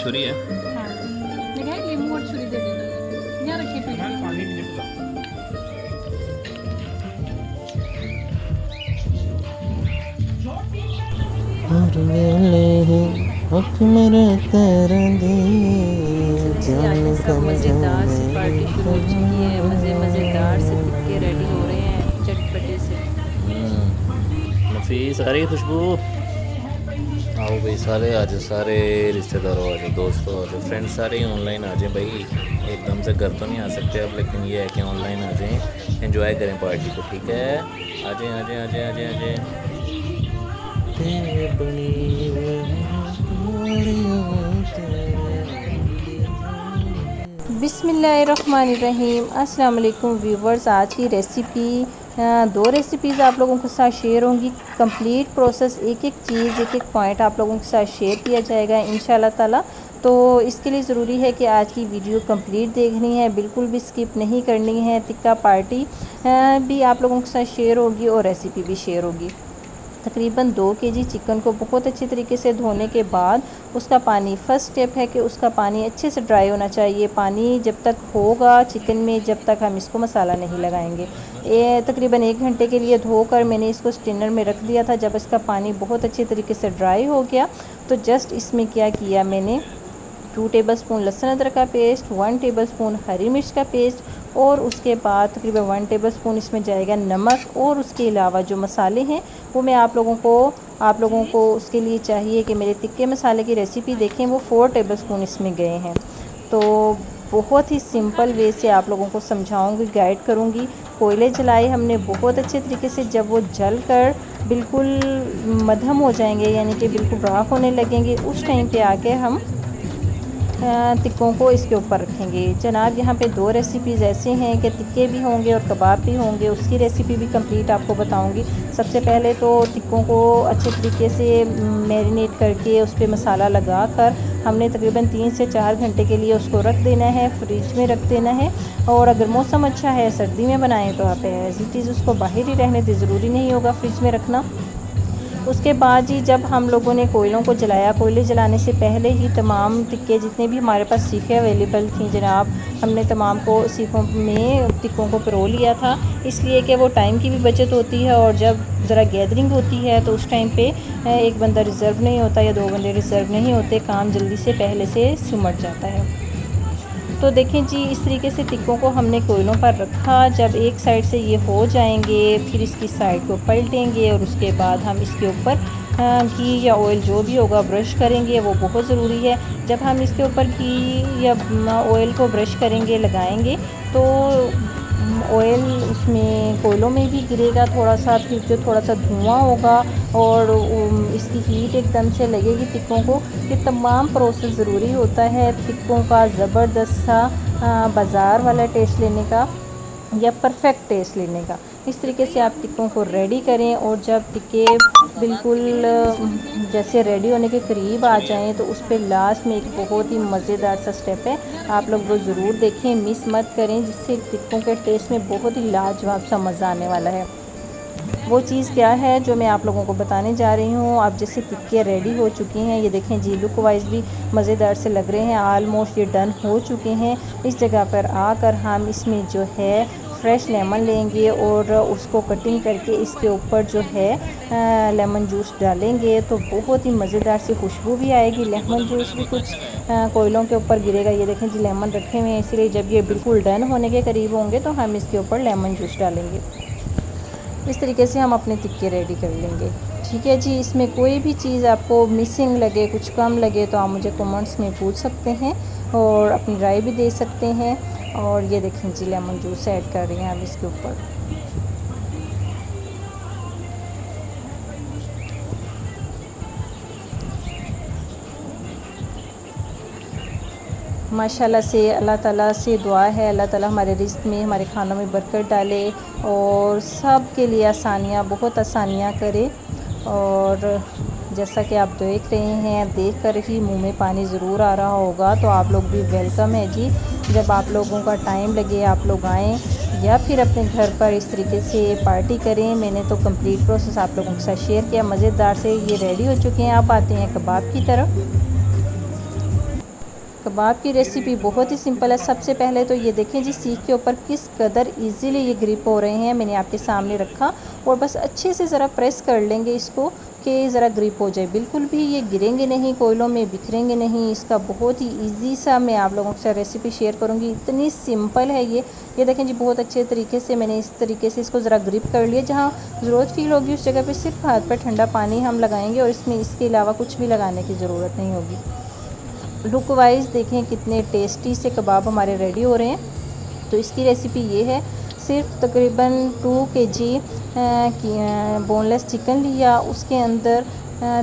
छुरी है। हाँ देखा लीमू और छुरी दे देना, यहाँ रखिए पे। पानी भी निकला। सब मज़ेदार सी पार्टी शुरू हो चुकी है, मज़ेदार से टिक्के रेडी हो रहे हैं चटपटे से। नफीस आ रही है खुशबू। आओ भाई सारे आ जाओ, सारे रिश्तेदारों आ जाओ, दोस्तों आ जाओ, फ्रेंड्स सारे ही ऑनलाइन आ जाएं भाई। एकदम से घर तो नहीं आ सकते अब, लेकिन ये है कि ऑनलाइन आ जाएं, एंजॉय करें पार्टी को। ठीक है, आ जाएं आ जाएं आ जाएं आ जाएं आ जाएं। बिस्मिल्लाहिर्रहमानिर्रहीम। अस्सलाम वालेकुम व्यूवर्स। आज की रेसिपी दो रेसिपीज़ आप लोगों के साथ शेयर होंगी। कंप्लीट प्रोसेस एक एक चीज़ एक एक पॉइंट आप लोगों के साथ शेयर किया जाएगा इंशाल्लाह ताला। तो इसके लिए ज़रूरी है कि आज की वीडियो कंप्लीट देखनी है, बिल्कुल भी स्किप नहीं करनी है। टिक्का पार्टी भी आप लोगों के साथ शेयर होगी और रेसिपी भी शेयर होगी। तकरीबन 2 केजी चिकन को बहुत अच्छे तरीके से धोने के बाद उसका पानी, फ़र्स्ट स्टेप है कि उसका पानी अच्छे से ड्राई होना चाहिए। पानी जब तक होगा चिकन में, जब तक हम इसको मसाला नहीं लगाएंगे। तकरीबन 1 घंटे के लिए धोकर मैंने इसको स्टेनर में रख दिया था। जब इसका पानी बहुत अच्छे तरीके से ड्राई हो गया तो जस्ट इसमें क्या किया मैंने, 2 टेबलस्पून लहसुन अदरक का पेस्ट, 1 टेबलस्पून हरी मिर्च का पेस्ट, और उसके बाद तकरीबन 1 टेबलस्पून इसमें जाएगा नमक। और उसके अलावा जो मसाले हैं वो मैं आप लोगों को उसके लिए चाहिए कि मेरे तिक्के मसाले की रेसिपी देखें, वो 4 टेबलस्पून इसमें गए हैं। तो बहुत ही सिंपल वे से आप लोगों को समझाऊंगी, गाइड करूंगी। कोयले जलाए हमने बहुत अच्छे तरीके से। जब वो जल कर बिल्कुल मध्यम हो जाएंगे, यानी कि बिल्कुल राख होने लगेंगे, उस टाइम पे आके हम टिक्कों को इसके ऊपर रखेंगे। जनाब यहाँ पे 2 रेसिपीज़ ऐसे हैं कि टिक्के भी होंगे और कबाब भी होंगे, उसकी रेसिपी भी कंप्लीट आपको बताऊंगी। सबसे पहले तो टिक्कों को अच्छे तरीके से मैरिनेट करके उस पर मसाला लगा कर हमने तकरीबन 3 से 4 घंटे के लिए उसको रख देना है, फ्रिज में रख देना है। और अगर मौसम अच्छा है, सर्दी में बनाएं तो आप एज इट इज़ उसको बाहर ही रहने दें, ज़रूरी नहीं होगा फ्रिज में रखना। उसके बाद जी जब हम लोगों ने कोयलों को जलाया, कोयले जलाने से पहले ही तमाम टिक्के जितने भी हमारे पास सीखें अवेलेबल थी जनाब, हमने तमाम को सीखों में टिक्कों को पिरो लिया था। इसलिए कि वो टाइम की भी बचत होती है, और जब ज़रा गैदरिंग होती है तो उस टाइम पे एक बंदा रिज़र्व नहीं होता या 2 बंदे रिज़र्व नहीं होते, काम जल्दी से पहले से सिमट जाता है। तो देखें जी, इस तरीके से टिक्कों को हमने कोयलों पर रखा। जब एक साइड से ये हो जाएंगे फिर इसकी साइड को पलटेंगे, और उसके बाद हम इसके ऊपर घी या ऑयल जो भी होगा ब्रश करेंगे, वो बहुत ज़रूरी है। जब हम इसके ऊपर घी या ऑयल को ब्रश करेंगे, लगाएंगे, तो ऑयल उसमें कोयलों में भी गिरेगा थोड़ा सा, फिर जो थोड़ा सा धुआं होगा और इसकी हीट एकदम से लगेगी टिक्कों को। ये तमाम प्रोसेस ज़रूरी होता है टिक्कों का ज़बरदस्त सा बाज़ार वाला टेस्ट लेने का या परफेक्ट टेस्ट लेने का। इस तरीके से आप टिक्कों को रेडी करें, और जब टिक्के बिल्कुल जैसे रेडी होने के करीब आ जाएं तो उस पर लास्ट में एक बहुत ही मज़ेदार सा स्टेप है, आप लोग वो ज़रूर देखें, मिस मत करें, जिससे टिक्कों के टेस्ट में बहुत ही लाजवाब सा मज़ा आने वाला है। वो चीज़ क्या है जो मैं आप लोगों को बताने जा रही हूँ। अब जैसे टिक्के रेडी हो चुकी हैं, ये देखें जी, लुक वाइज भी मज़ेदार से लग रहे हैं, आलमोस्ट ये डन हो चुके हैं। इस जगह पर आकर हम इसमें जो है फ्रेश लेमन लेंगे और उसको कटिंग करके इसके ऊपर जो है लेमन जूस डालेंगे, तो बहुत ही मज़ेदार सी खुशबू भी आएगी। लेमन जूस भी कुछ कोयलों के ऊपर गिरेगा। ये देखें जी, लेमन रखे हुए हैं, इसलिए जब ये बिल्कुल डन होने के करीब होंगे तो हम इसके ऊपर लेमन जूस डालेंगे। इस तरीके से हम अपने टिक्के रेडी कर लेंगे। ठीक है जी, इसमें कोई भी चीज़ आपको मिसिंग लगे, कुछ कम लगे, तो आप मुझे कमेंट्स में पूछ सकते हैं और अपनी राय भी दे सकते हैं। और ये देखें जी, लेमन जूस ऐड कर रही हैं हम इसके ऊपर। माशाल्लाह से अल्लाह ताला से दुआ है, अल्लाह ताला हमारे रिज़्क़ में, हमारे खानों में बरकत डाले और सब के लिए आसानियाँ, बहुत आसानियाँ करे। और जैसा कि आप देख रहे हैं, देख कर ही मुंह में पानी ज़रूर आ रहा होगा। तो आप लोग भी वेलकम है जी, जब आप लोगों का टाइम लगे आप लोग आएँ या फिर अपने घर पर इस तरीके से पार्टी करें। मैंने तो कंप्लीट प्रोसेस आप लोगों के साथ शेयर किया। मज़ेदार से ये रेडी हो चुके हैं। आप आते हैं कबाब की तरफ। कबाब की रेसिपी बहुत ही सिंपल है। सबसे पहले तो ये देखें जी सीख के ऊपर किस कदर इजीली ये ग्रिप हो रहे हैं। मैंने आपके सामने रखा और बस अच्छे से ज़रा प्रेस कर लेंगे इसको कि ज़रा ग्रिप हो जाए। बिल्कुल भी ये गिरेंगे नहीं, कोयलों में बिखरेंगे नहीं। इसका बहुत ही इजी सा मैं आप लोगों के साथ रेसिपी शेयर करूँगी। इतनी सिंपल है ये देखें जी बहुत अच्छे तरीके से मैंने इस तरीके से इसको ज़रा ग्रिप कर लिया। जहाँ ज़रूरत फील होगी उस जगह पे सिर्फ हाथ पर ठंडा पानी हम लगाएंगे और इसमें इसके अलावा कुछ भी लगाने की ज़रूरत नहीं होगी। लुक वाइज देखें कितने टेस्टी से कबाब हमारे रेडी हो रहे हैं। तो इसकी रेसिपी ये है, सिर्फ तकरीबन 2 kg बोनलेस चिकन लिया, उसके अंदर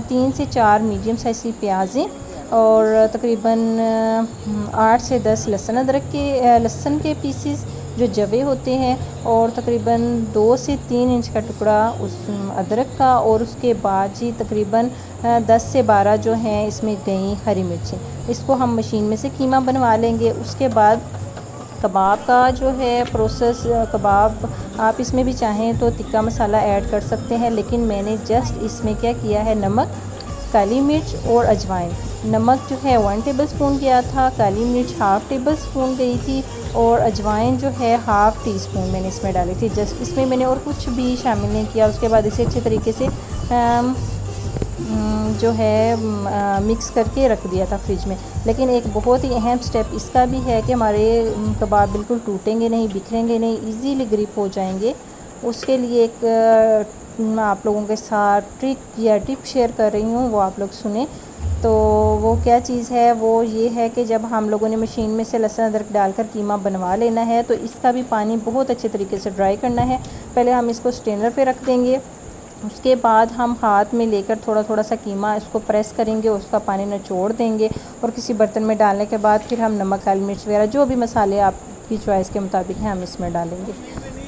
3 से 4 मीडियम साइज़ की प्याज़ें और तकरीबन 8 से 10 लहसुन के पीसीस जो जवे होते हैं और तकरीबन 2 से 3 इंच का टुकड़ा उस अदरक का और उसके बाद जी तकरीबन 10 से 12 जो हैं इसमें गई हरी मिर्चें। इसको हम मशीन में से कीमा बनवा लेंगे। उसके बाद कबाब का जो है प्रोसेस, कबाब आप इसमें भी चाहें तो टिक्का मसाला ऐड कर सकते हैं, लेकिन मैंने जस्ट इसमें क्या किया है, नमक, काली मिर्च और अजवाइन। नमक जो है 1 टेबलस्पून गया था, काली मिर्च 1/2 टेबलस्पून गई थी और अजवाइन जो है 1/2 टीस्पून मैंने इसमें डाली थी। जस्ट इसमें मैंने और कुछ भी शामिल नहीं किया। उसके बाद इसे अच्छे तरीके से जो है मिक्स करके रख दिया था फ्रिज में। लेकिन एक बहुत ही अहम स्टेप इसका भी है कि हमारे कबाब बिल्कुल टूटेंगे नहीं, बिखरेंगे नहीं, इजीली ग्रिप हो जाएंगे। उसके लिए एक आप लोगों के साथ ट्रिक या टिप शेयर कर रही हूँ, वो आप लोग सुने। तो वो क्या चीज़ है, वो ये है कि जब हम लोगों ने मशीन में से लहसुन अदरक डालकर कीमा बनवा लेना है तो इसका भी पानी बहुत अच्छे तरीके से ड्राई करना है। पहले हम इसको स्ट्रेनर पे रख देंगे, उसके बाद हम हाथ में लेकर थोड़ा थोड़ा सा कीमा इसको प्रेस करेंगे, उसका पानी निचोड़ देंगे और किसी बर्तन में डालने के बाद फिर हम नमक, काली मिर्च वगैरह जो भी मसाले आपकी चॉइस के मुताबिक हैं हम इसमें डालेंगे।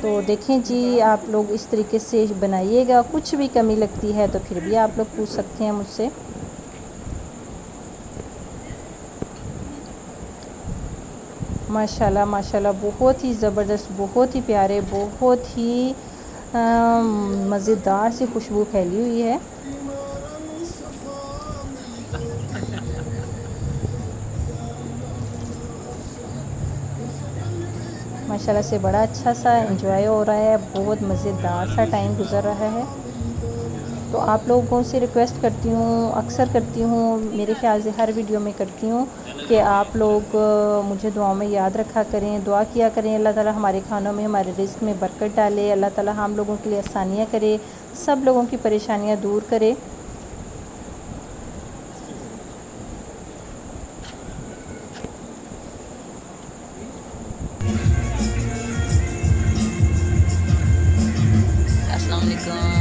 तो देखें जी आप लोग इस तरीके से बनाइएगा। कुछ भी कमी लगती है तो फिर भी आप लोग पूछ सकते हैं मुझसे। माशाल्लाह माशाल्लाह बहुत ही ज़बरदस्त, बहुत ही प्यारे, बहुत ही मज़ेदार सी खुशबू फैली हुई है। माशाल्लाह से बड़ा अच्छा सा एंजॉय हो रहा है, बहुत मज़ेदार सा टाइम गुज़र रहा है। तो आप लोगों से रिक्वेस्ट करती हूँ, अक्सर करती हूँ, मेरे ख्याल से हर वीडियो में करती हूँ कि आप लोग मुझे दुआओं में याद रखा करें, दुआ किया करें। अल्लाह ताला हमारे खानों में, हमारे रिज़्क़ में बरकत डाले। अल्लाह ताला हम लोगों के लिए आसानियाँ करे, सब लोगों की परेशानियाँ दूर करे। अस्सलाम वालेकुम।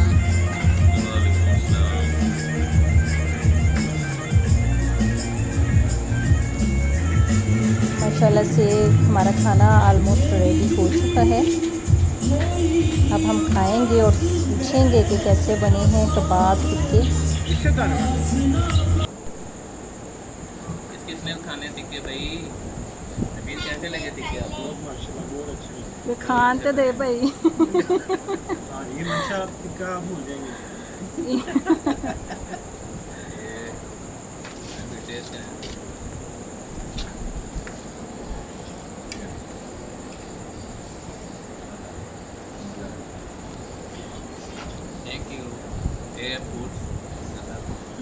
माशाल्लाह से हमारा खाना ऑलमोस्ट रेडी हो चुका है। अब हम खाएंगे और पूछेंगे कि कैसे बने हैं कबाब टिक्के। किसने खाने टिक्के भाई, अभी कैसे लगे टिक्के आपको? माशाल्लाह बहुत अच्छे ये खान तो दे भाई। हाँ ये मंशा टिक्का भूल जाएंगे। ये टेस्ट है। Thank you air foods.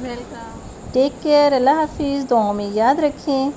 Welcome. Take care, अल्लाह हाफिज़, दुआओं में याद रखें।